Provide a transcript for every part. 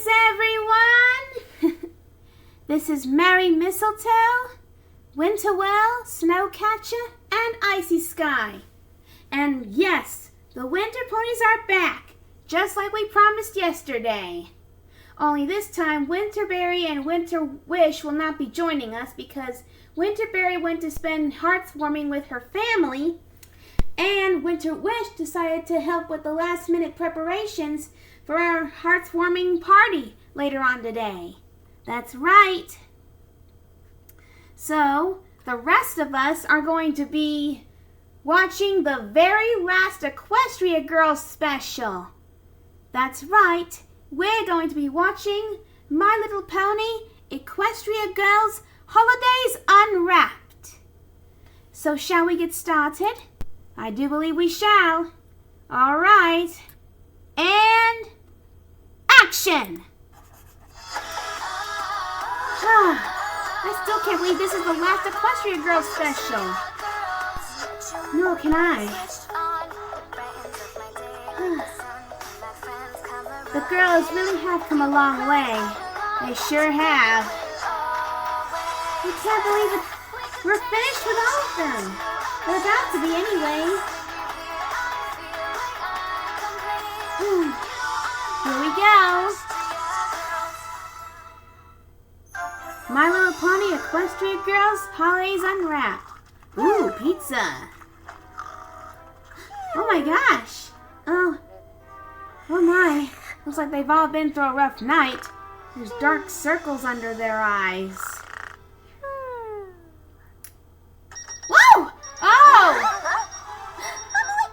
Greetings, everyone! This is Merry Mistletoe, Winterwell, Snowcatcher, and Icy Sky. And yes, the Winter Ponies are back, just like we promised yesterday. Only this time, Winterberry and Winter Wish will not be joining us because Winterberry went to spend Heartswarming with her family, and Winter Wish decided to help with the last-minute preparations for our Heartswarming party later on today. That's right. So, the rest of us are going to be watching the very last Equestria Girls special. That's right. We're going to be watching My Little Pony Equestria Girls Holidays Unwrapped. So shall we get started? I do believe we shall. All right. And action! I still can't believe this is the last Equestria Girls special. Nor can I. The girls really have come a long way. They sure have. I can't believe it. We're finished with all of them. We're about to be anyway. Here we go. My Little Pony Equestria Girls Holidays Unwrapped. Ooh, pizza. Oh my gosh. Oh my. Looks like they've all been through a rough night. There's dark circles under their eyes. Whoa! Oh! Emily!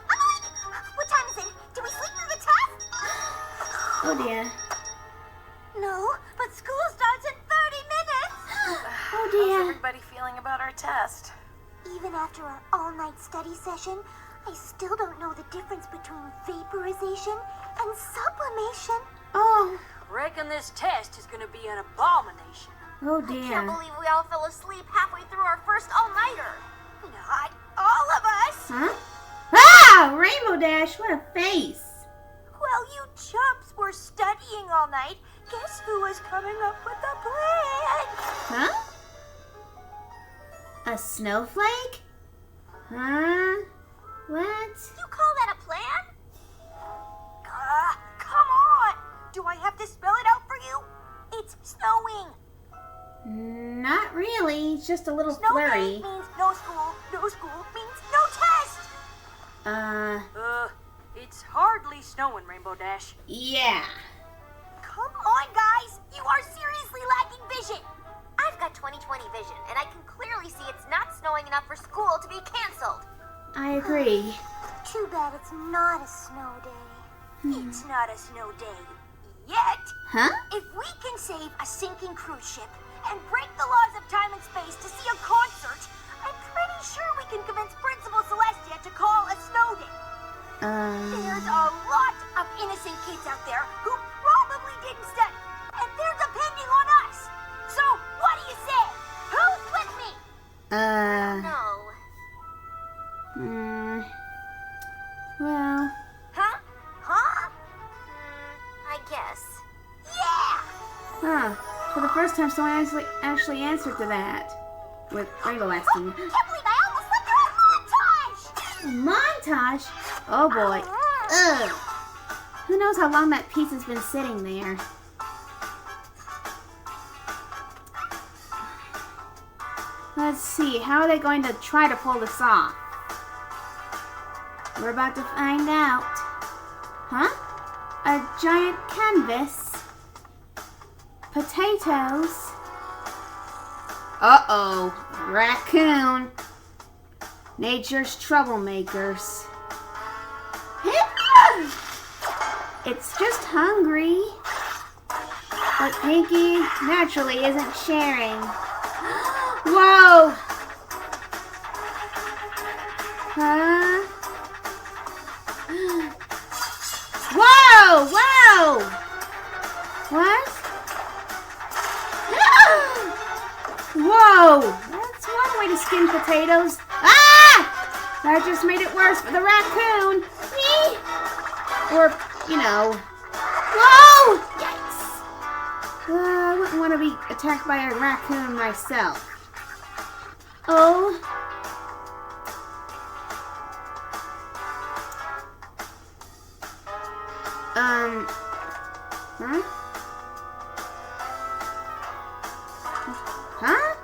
What time is it? Did we sleep through the test? Oh dear. No, but school starts in 30 minutes. Oh dear. How's everybody feeling about our test? Even after our all-night study session, I still don't know the difference between vaporization and sublimation. Oh. Reckon this test is gonna be an abomination. Oh I dear. can't believe we all fell asleep halfway through our first all-nighter. Not all of us. Huh? Ah! Rainbow Dash, what a face. While you chumps were studying all night, guess who was coming up with the plan? Huh? A snowflake? Huh? What? You call that a plan? Come on! Do I have to spell it out for you? It's snowing. Not really, it's just a little Snow flurry. day means no school. No school means no test. It's hardly snowing, Rainbow Dash. Yeah. Come on, guys. You are seriously lacking vision. I've got 20/20 vision, and I can clearly see it's not snowing enough for school to be canceled. I agree. Too bad it's not a snow day. It's not a snow day yet. Huh? If we can save a sinking cruise ship and break the laws of time and space to see a concert, I'm pretty sure we can convince Principal Celestia to call a snow day. There's a lot of innocent kids out there who probably didn't study, and they're depending on us. So, what do you say? Who's with me? No. Well. Huh? I guess. Yeah! Huh. For the first time, someone actually answered to that. With Rainbow asking. Can't believe I almost left her a montage! Montage? Oh boy. Ugh. Who knows how long that piece has been sitting there? Let's see. How are they going to try to pull this off? We're about to find out. Huh? A giant canvas. Potatoes. Uh-oh. Raccoon. Nature's troublemakers. It's just hungry. But Pinky naturally isn't sharing. Whoa! Huh? Whoa! Whoa! What? Whoa! That's one way to skin potatoes. Ah! That just made it worse for the raccoon. Or, you know. Whoa! Yikes! I wouldn't want to be attacked by a raccoon myself. Oh. Huh? Huh?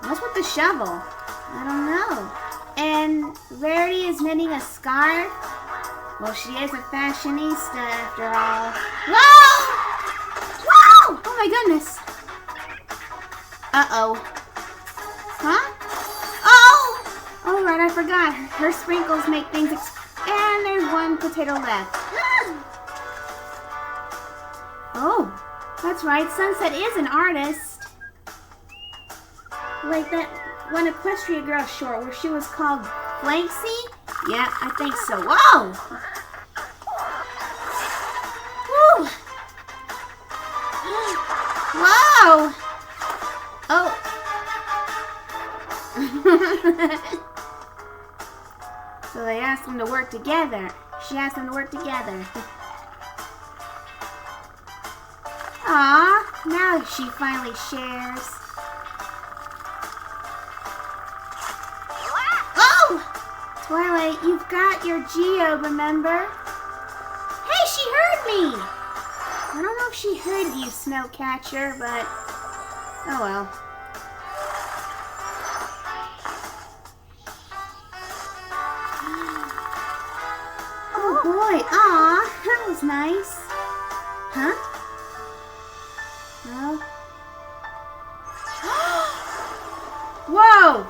What's with the shovel? I don't know. And Rarity is knitting a scarf? Well, she is a fashionista after all. Whoa! Whoa! Oh my goodness. Uh-oh. Huh? Oh! Oh, right, I forgot. Her sprinkles make things and there's one potato left. Oh, that's right. Sunset is an artist. Like that one Equestria girl short where she was called Flanksy? Yeah, I think so. Whoa! Woo! Whoa! Oh. So they asked them to work together. She asked them to work together. Aw, now she finally shares. Oh! Twilight, you've got your geode, remember? Hey, she heard me! I don't know if she heard you, Snowcatcher, but oh well. Oh boy, aw, that was nice. Huh? No. Whoa!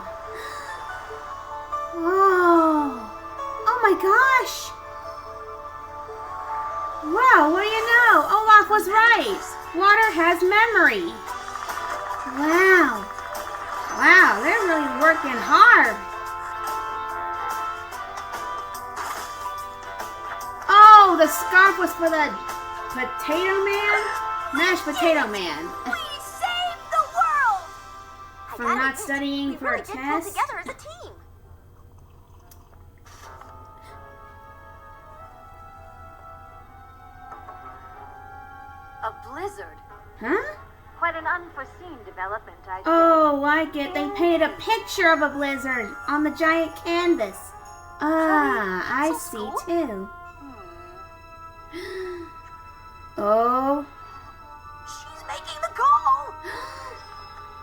Whoa! Oh my gosh! Wow, what do you know? Olaf was right. Water has memory. Wow. Wow, they're really working hard. Oh, the scarf was for the potato man? Mashed potato man. We saved the world! For not studying for a test? We really did pull together as a team. A blizzard. Huh? Quite an unforeseen development, I think. Oh, I get. They painted a picture of a blizzard on the giant canvas. Ah, I see too. Oh. She's making the call.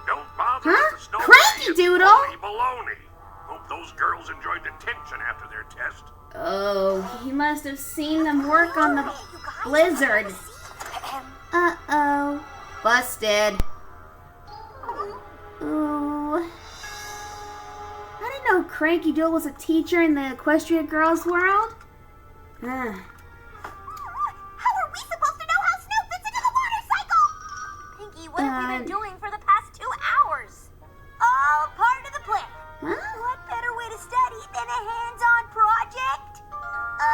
Don't bother Huh? with the snow. Cranky Doodle? Baloney. Hope those girls enjoyed the tension after their test. Oh, he must have seen them work on the blizzard. Uh-oh. Busted. Ooh. I didn't know Cranky Doodle was a teacher in the Equestria Girls world. How are we supposed to know how snow fits into the water cycle? Pinky, what have we been doing for the past 2 hours? All part of the plan. Huh? What better way to study than a hands-on project?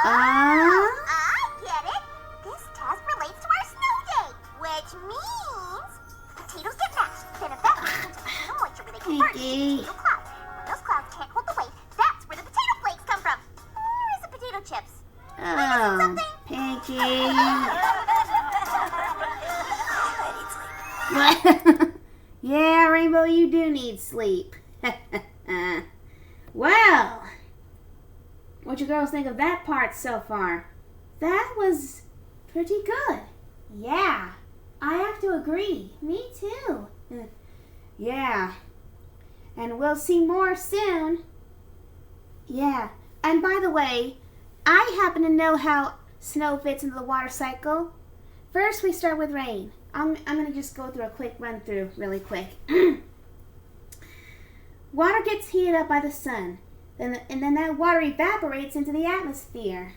Uh? I get it. This test relates to our snow day, which means potatoes get mashed, then evaporate into potato moisture where they convert into potato clouds. When those clouds can't hold the weight, that's where the potato flakes come from. Or is it potato chips? Oh, Pinky. What? Yeah, Rainbow, you do need sleep. Well, what you girls think of that part so far? That was pretty good. Yeah, I have to agree. Me too. Yeah, and we'll see more soon. Yeah, and by the way, I happen to know how snow fits into the water cycle. First, we start with rain. I'm going to just go through a quick run through really quick. Water gets heated up by the sun, and then that water evaporates into the atmosphere.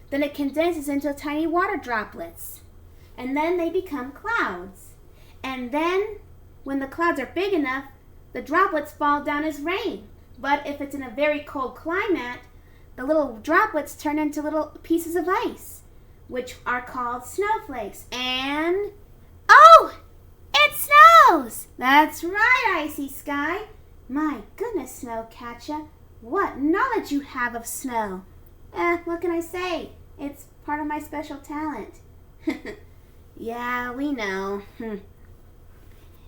Then it condenses into tiny water droplets, and then they become clouds. And then, when the clouds are big enough, the droplets fall down as rain. But if it's in a very cold climate, the little droplets turn into little pieces of ice, which are called snowflakes. And, oh, it snows! That's right, Icy Sky. My goodness, Snowcatcher, what knowledge you have of snow. What can I say? It's part of my special talent. Yeah, we know.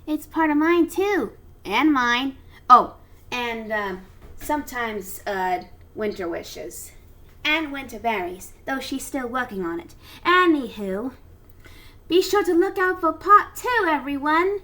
It's part of mine, too. And mine. Oh, and sometimes winter wishes. And winter berries, though she's still working on it. Anywho, be sure to look out for part 2, everyone.